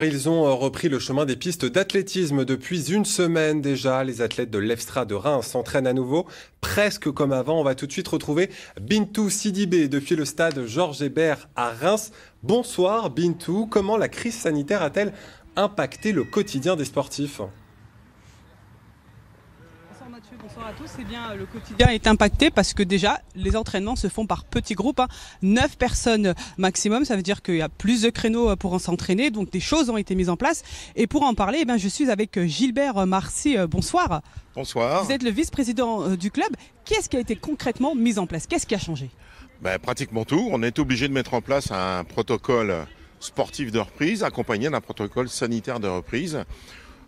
Ils ont repris le chemin des pistes d'athlétisme depuis une semaine déjà. Les athlètes de l'EFSTRA de Reims s'entraînent à nouveau, presque comme avant. On va tout de suite retrouver Bintou Sidibé depuis le stade Georges Hébert à Reims. Bonsoir Bintou, comment la crise sanitaire a-t-elle impacté le quotidien des sportifs ? Bonsoir Mathieu, bonsoir à tous. Eh bien, le quotidien est impacté parce que déjà, les entraînements se font par petits groupes, 9 personnes maximum. Ça veut dire qu'il y a plus de créneaux pour s'entraîner, donc des choses ont été mises en place. Et pour en parler, je suis avec Gilbert Marcy. Bonsoir. Bonsoir. Vous êtes le vice-président du club. Qu'est-ce qui a été concrètement mis en place? Qu'est-ce qui a changé? Pratiquement tout. On est obligé de mettre en place un protocole sportif de reprise accompagné d'un protocole sanitaire de reprise,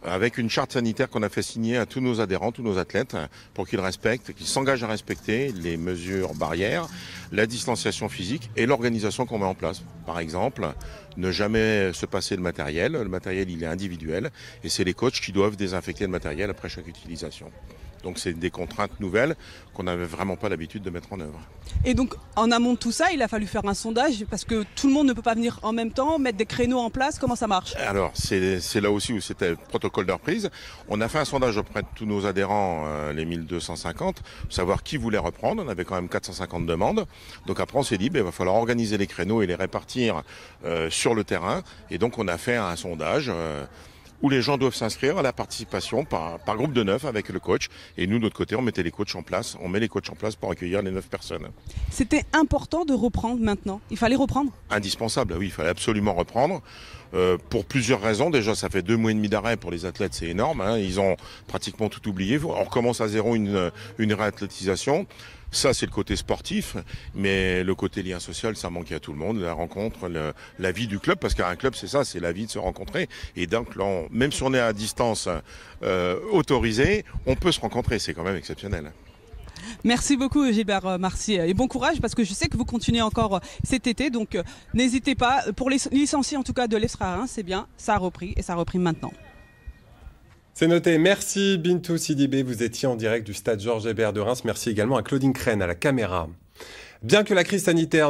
avec une charte sanitaire qu'on a fait signer à tous nos adhérents, tous nos athlètes, pour qu'ils respectent, qu'ils s'engagent à respecter les mesures barrières, la distanciation physique et l'organisation qu'on met en place. Par exemple, ne jamais se passer de matériel. Le matériel, il est individuel et c'est les coachs qui doivent désinfecter le matériel après chaque utilisation. Donc c'est des contraintes nouvelles qu'on n'avait vraiment pas l'habitude de mettre en œuvre. Et donc en amont de tout ça, il a fallu faire un sondage parce que tout le monde ne peut pas venir en même temps, mettre des créneaux en place. Comment ça marche? Alors c'est là aussi où c'était le protocole de reprise. On a fait un sondage auprès de tous nos adhérents, les 1250, pour savoir qui voulait reprendre. On avait quand même 450 demandes. Donc après on s'est dit, il va falloir organiser les créneaux et les répartir sur le terrain. Et donc on a fait un sondage où les gens doivent s'inscrire à la participation par groupe de 9 avec le coach. Et nous, de notre côté, on mettait les coachs en place. On met les coachs en place pour accueillir les 9 personnes. C'était important de reprendre maintenant. Il fallait reprendre? Indispensable, oui, il fallait absolument reprendre. Pour plusieurs raisons. Déjà, ça fait 2 mois et demi d'arrêt pour les athlètes, c'est énorme. Ils ont pratiquement tout oublié. On recommence à zéro une réathlétisation. Ça, c'est le côté sportif, mais le côté lien social, ça manquait à tout le monde. La rencontre, la vie du club, parce qu'un club, c'est ça, c'est la vie de se rencontrer. Et donc, là, même si on est à distance autorisée, on peut se rencontrer. C'est quand même exceptionnel. Merci beaucoup Gilbert Marcy et bon courage parce que je sais que vous continuez encore cet été, donc n'hésitez pas. Pour les licenciés en tout cas de l'EFSTRA Reims, c'est bien, ça a repris et ça a repris maintenant. C'est noté. Merci Bintou Sidibé. Vous étiez en direct du stade Georges Hébert de Reims. Merci également à Claudine Crène à la caméra. Bien que la crise sanitaire